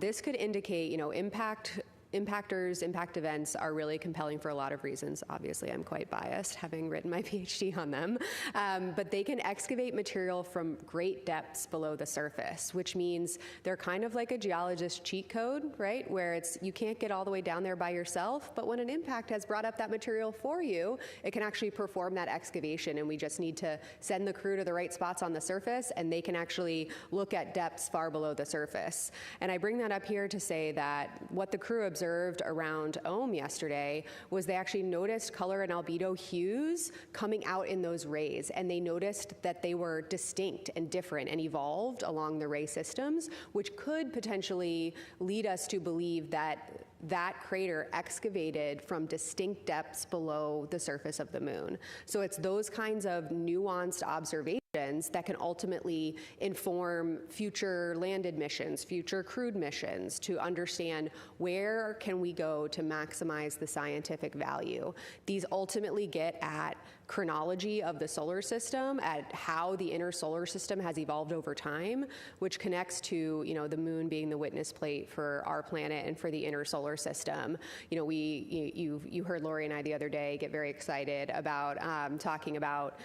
This could indicate, impact impact events are really compelling for a lot of reasons. Obviously, I'm quite biased, having written my PhD on them. But they can excavate material from great depths below the surface, which means they're kind of like a geologist cheat code, right? Where you can't get all the way down there by yourself, but when an impact has brought up that material for you, it can actually perform that excavation, and we just need to send the crew to the right spots on the surface, and they can actually look at depths far below the surface. And I bring that up here to say that what the crew observed around OHM yesterday was they actually noticed color and albedo hues coming out in those rays, and they noticed that they were distinct and different and evolved along the ray systems, which could potentially lead us to believe that that crater excavated from distinct depths below the surface of the moon. So it's those kinds of nuanced observations that can ultimately inform future landed missions, future crewed missions, to understand where can we go to maximize the scientific value. These ultimately get at chronology of the solar system, at how the inner solar system has evolved over time, which connects to, the moon being the witness plate for our planet and for the inner solar system. You heard Lori and I the other day get very excited about talking about,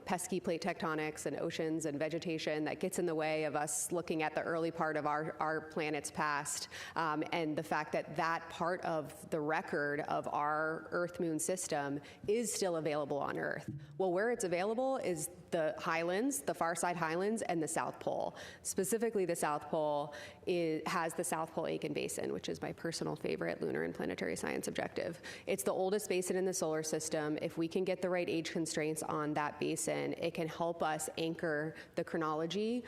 pesky plate tectonics and oceans and vegetation that gets in the way of us looking at the early part of our planet's past, and the fact that that part of the record of our Earth-Moon system is still available on Earth. Well, where it's available is the highlands, the far side highlands, and the South Pole. Specifically, the South Pole has the South Pole Aitken Basin, which is my personal favorite lunar and planetary science objective. It's the oldest basin in the solar system. If we can get the right age constraints on that basin, it can help us anchor the chronology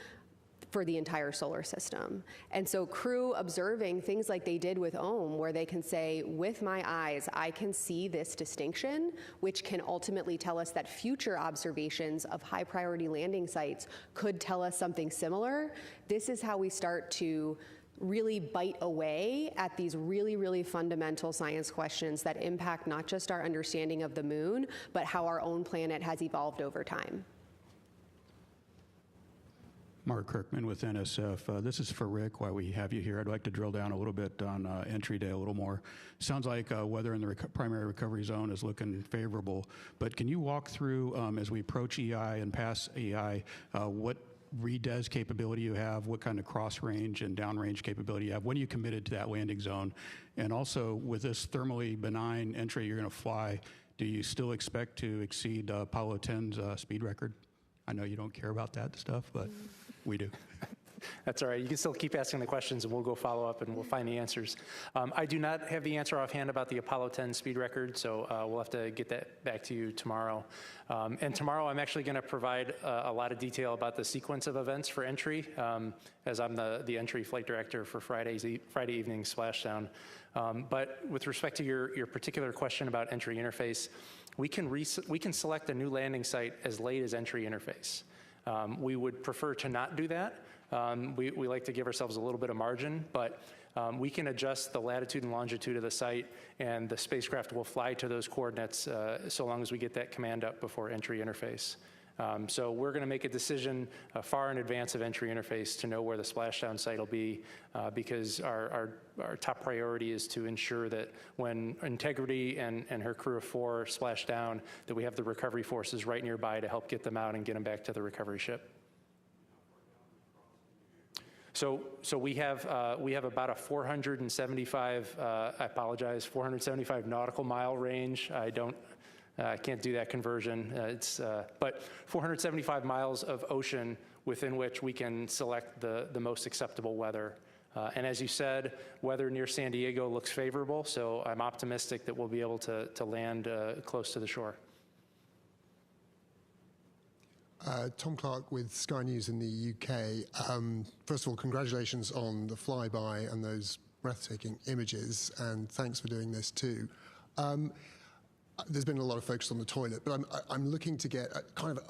for the entire solar system. And so crew observing things like they did with OHM, where they can say, with my eyes, I can see this distinction, which can ultimately tell us that future observations of high priority landing sites could tell us something similar. This is how we start to really bite away at these really, really fundamental science questions that impact not just our understanding of the moon, but how our own planet has evolved over time. Mark Kirkman with NSF. This is for Rick. While we have you here, I'd like to drill down a little bit on entry day a little more. Sounds like weather in the primary recovery zone is looking favorable, but can you walk through, as we approach EI and pass EI, what redes capability you have, what kind of cross range and downrange capability you have, when you committed to that landing zone, and also with this thermally benign entry you're going to fly, do you still expect to exceed Apollo 10's speed record? I know you don't care about that stuff, but we do. That's all right. You can still keep asking the questions, and we'll go follow up, and we'll find the answers. I do not have the answer offhand about the Apollo 10 speed record, so we'll have to get that back to you tomorrow. And tomorrow, I'm actually going to provide a lot of detail about the sequence of events for entry, as I'm the entry flight director for Friday evening splashdown. But with respect to your particular question about entry interface, we can select a new landing site as late as entry interface. We would prefer to not do that. We like to give ourselves a little bit of margin, but we can adjust the latitude and longitude of the site, and the spacecraft will fly to those coordinates so long as we get that command up before entry interface. So we're going to make a decision far in advance of entry interface to know where the splashdown site will be, because our top priority is to ensure that when Integrity and her crew of 4 splash down, that we have the recovery forces right nearby to help get them out and get them back to the recovery ship. So we have about a 475 nautical mile range. I can't do that conversion. But 475 miles of ocean within which we can select the most acceptable weather. And as you said, weather near San Diego looks favorable, so I'm optimistic that we'll be able to land close to the shore. Tom Clark with Sky News in the UK. First of all, congratulations on the flyby and those breathtaking images, and thanks for doing this too. There's been a lot of focus on the toilet, but I'm looking to get a kind of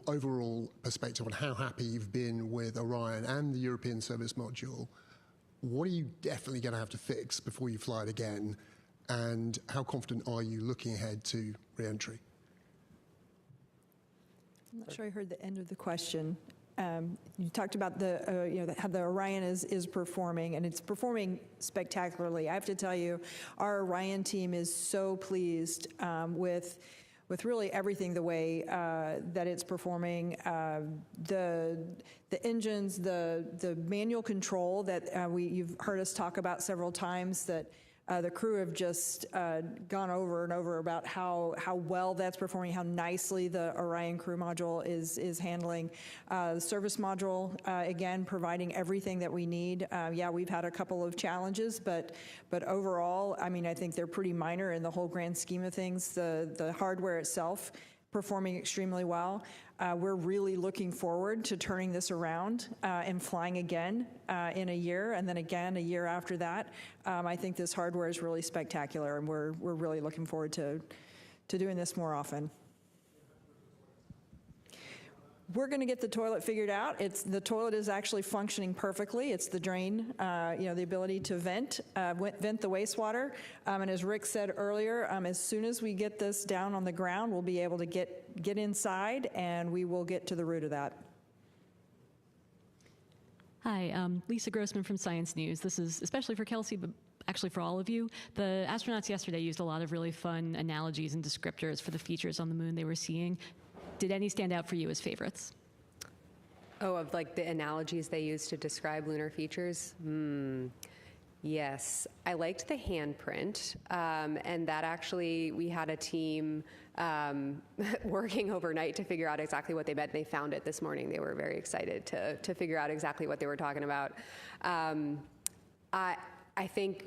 overall perspective on how happy you've been with Orion and the European Service Module. What are you definitely going to have to fix before you fly it again, and how confident are you looking ahead to re-entry? I'm not sure I heard the end of the question. You talked about how the Orion is performing, and it's performing spectacularly. I have to tell you, our Orion team is so pleased with really everything, the way that it's performing, the engines, the manual control that you've heard us talk about several times, that the crew have just gone over and over about how well that's performing, how nicely the Orion crew module is handling. The service module, again, providing everything that we need. Yeah, we've had a couple of challenges, but overall, I mean, I think they're pretty minor in the whole grand scheme of things. The hardware itself performing extremely well. We're really looking forward to turning this around and flying again in a year, and then again a year after that. I think this hardware is really spectacular, and we're really looking forward to doing this more often. We're going to get the toilet figured out. The toilet is actually functioning perfectly. It's the drain, the ability to vent the wastewater. And as Rick said earlier, as soon as we get this down on the ground, we'll be able to get inside, and we will get to the root of that. Hi, Lisa Grossman from Science News. This is especially for Kelsey, but actually for all of you. The astronauts yesterday used a lot of really fun analogies and descriptors for the features on the moon they were seeing. Did any stand out for you as favorites? Oh, of like the analogies they used to describe lunar features? Yes. I liked the handprint, and that actually, we had a team working overnight to figure out exactly what they meant. They found it this morning. They were very excited to figure out exactly what they were talking about. I think,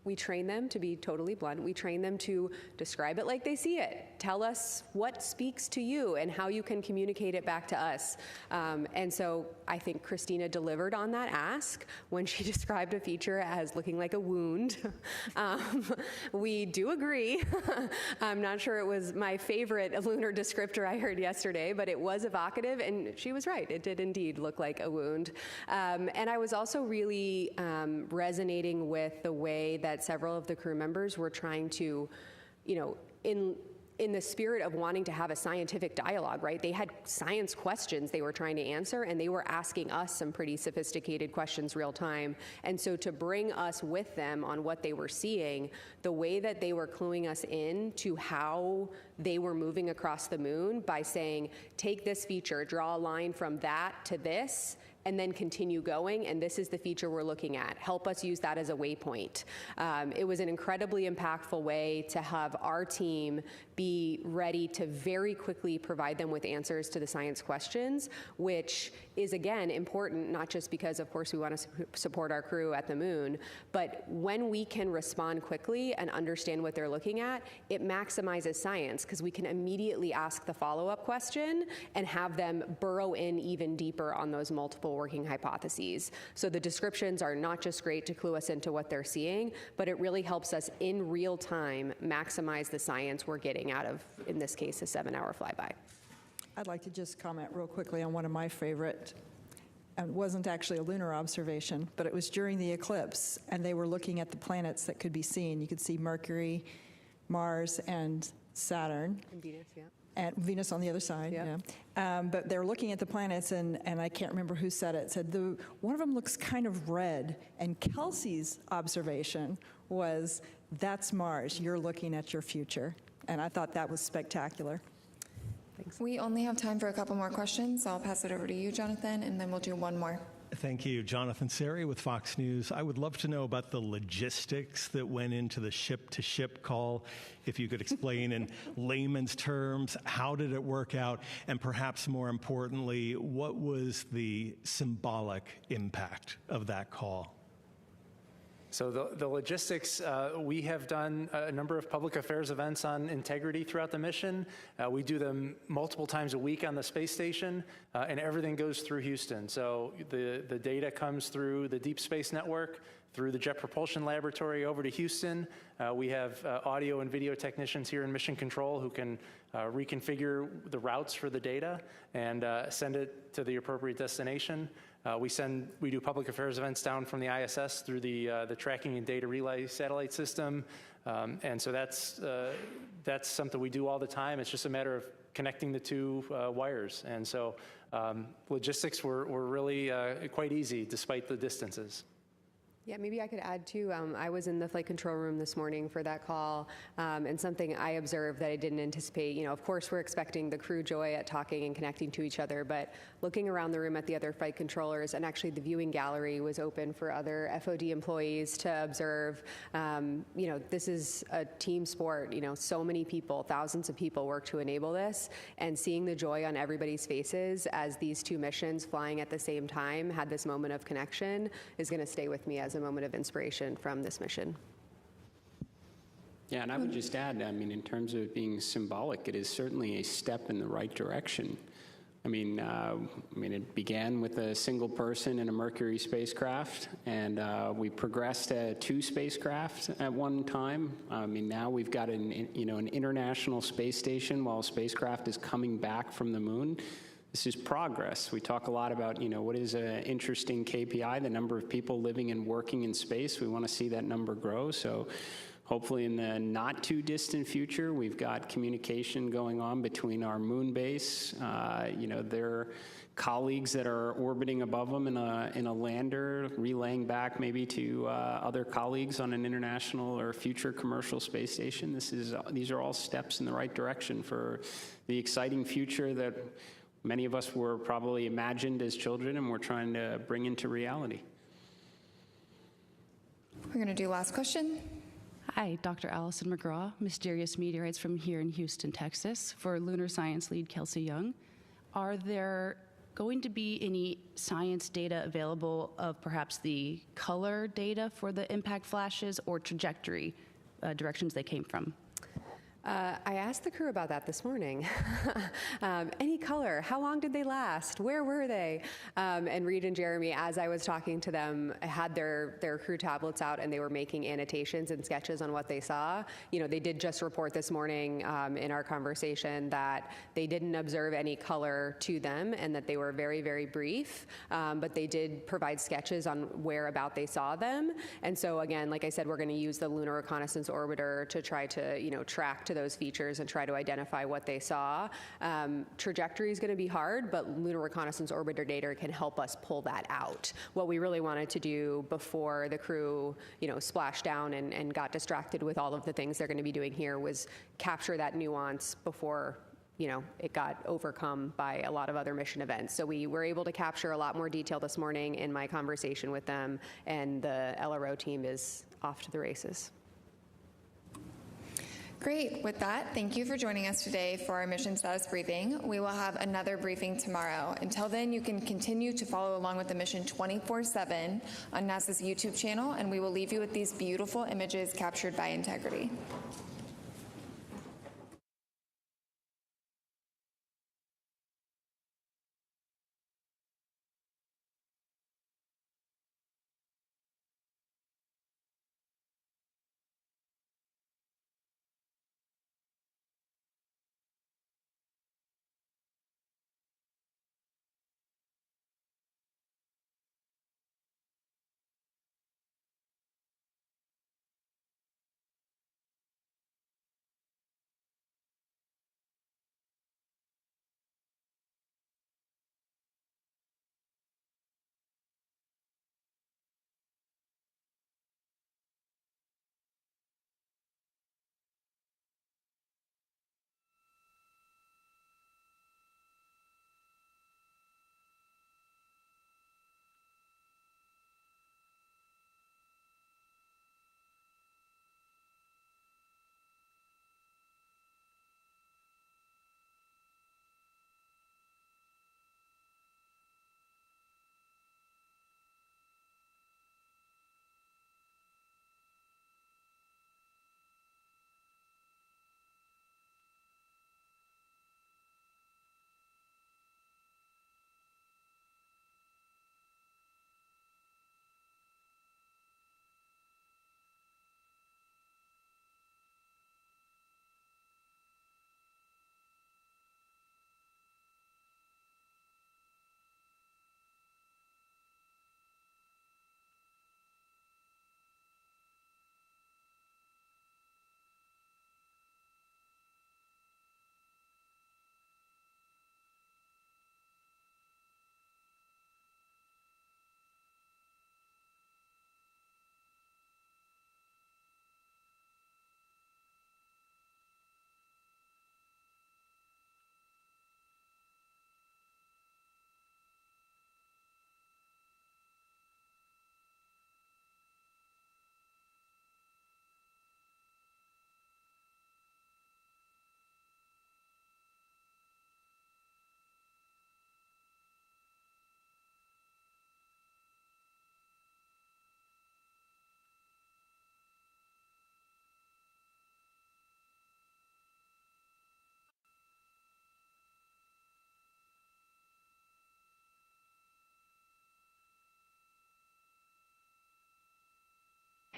we train them, to be totally blunt, we train them to describe it like they see it. Tell us what speaks to you and how you can communicate it back to us. And so I think Christina delivered on that ask when she described a feature as looking like a wound. We do agree. I'm not sure it was my favorite lunar descriptor I heard yesterday, but it was evocative, and she was right. It did indeed look like a wound. And I was also really resonating with the way that several of the crew members were trying to, in the spirit of wanting to have a scientific dialogue, right? They had science questions they were trying to answer, and they were asking us some pretty sophisticated questions real time. And so to bring us with them on what they were seeing, the way that they were cluing us in to how they were moving across the moon by saying, take this feature, draw a line from that to this, and then continue going, and this is the feature we're looking at. Help us use that as a waypoint. It was an incredibly impactful way to have our team be ready to very quickly provide them with answers to the science questions, which is, again, important, not just because, of course, we want to support our crew at the moon, but when we can respond quickly and understand what they're looking at, it maximizes science, because we can immediately ask the follow-up question and have them burrow in even deeper on those multiple working hypotheses. So the descriptions are not just great to clue us into what they're seeing, but it really helps us in real time maximize the science we're getting out of, in this case, a 7-hour flyby. I'd like to just comment real quickly on one of my favorite. It wasn't actually a lunar observation, but it was during the eclipse, and they were looking at the planets that could be seen. You could see Mercury, Mars, and Saturn. And Venus, yeah. And Venus on the other side, yeah. But they're looking at the planets, and I can't remember who said it, said one of them looks kind of red, and Kelsey's observation was, that's Mars, you're looking at your future. And I thought that was spectacular. Thanks. We only have time for a couple more questions. I'll pass it over to you, Jonathan, and then we'll do one more. Thank you. Jonathan Seri with Fox News. I would love to know about the logistics that went into the ship-to-ship call. If you could explain in layman's terms, how did it work out? And perhaps more importantly, what was the symbolic impact of that call? So the logistics, we have done a number of public affairs events on integrity throughout the mission. We do them multiple times a week on the space station, and everything goes through Houston. So the data comes through the Deep Space Network, through the Jet Propulsion Laboratory over to Houston. We have audio and video technicians here in Mission Control who can reconfigure the routes for the data and send it to the appropriate destination. We do public affairs events down from the ISS through the tracking and data relay satellite system. And so that's something we do all the time. It's just a matter of connecting the two wires. And so logistics were really quite easy despite the distances. Yeah, maybe I could add too. I was in the flight control room this morning for that call, and something I observed that I didn't anticipate. Of course, we're expecting the crew joy at talking and connecting to each other, but looking around the room at the other flight controllers, and actually the viewing gallery was open for other FOD employees to observe. This is a team sport. So many people, thousands of people work to enable this, and seeing the joy on everybody's faces as these two missions flying at the same time had this moment of connection is going to stay with me as a moment of inspiration from this mission. Yeah, and I would just add, in terms of it being symbolic, it is certainly a step in the right direction. It began with a single person in a Mercury spacecraft, and we progressed to 2 spacecraft at one time. Now we've got an international space station while a spacecraft is coming back from the moon. This is progress. We talk a lot about, what is an interesting KPI, the number of people living and working in space. We want to see that number grow. So hopefully in the not too distant future, we've got communication going on between our moon base, their colleagues that are orbiting above them in a lander, relaying back maybe to other colleagues on an international or future commercial space station. These are all steps in the right direction for the exciting future that many of us were probably imagined as children and we're trying to bring into reality. We're going to do last question. Hi, Dr. Allison McGraw, Mysterious Meteorites from here in Houston, Texas, for lunar science lead Kelsey Young. Are there going to be any science data available of perhaps the color data for the impact flashes or trajectory directions they came from? I asked the crew about that this morning. Any color? How long did they last? Where were they? And Reed and Jeremy, as I was talking to them, had their crew tablets out and they were making annotations and sketches on what they saw. They did just report this morning in our conversation that they didn't observe any color to them and that they were very, very brief, but they did provide sketches on whereabout they saw them. And so again, like I said, we're going to use the Lunar Reconnaissance Orbiter to try to, track to those features and try to identify what they saw. Trajectory is going to be hard, but Lunar Reconnaissance Orbiter data can help us pull that out. What we really wanted to do before the crew, splashed down and got distracted with all of the things they're going to be doing here was capture that nuance before it got overcome by a lot of other mission events. So we were able to capture a lot more detail this morning in my conversation with them, and the LRO team is off to the races. Great. With that, thank you for joining us today for our mission status briefing. We will have another briefing tomorrow. Until then, you can continue to follow along with the mission 24/7 on NASA's YouTube channel, and we will leave you with these beautiful images captured by Integrity.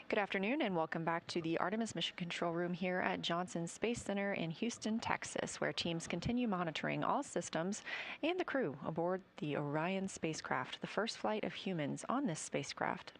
Good afternoon and welcome back to the Artemis Mission Control Room here at Johnson Space Center in Houston, Texas, where teams continue monitoring all systems and the crew aboard the Orion spacecraft, the first flight of humans on this spacecraft.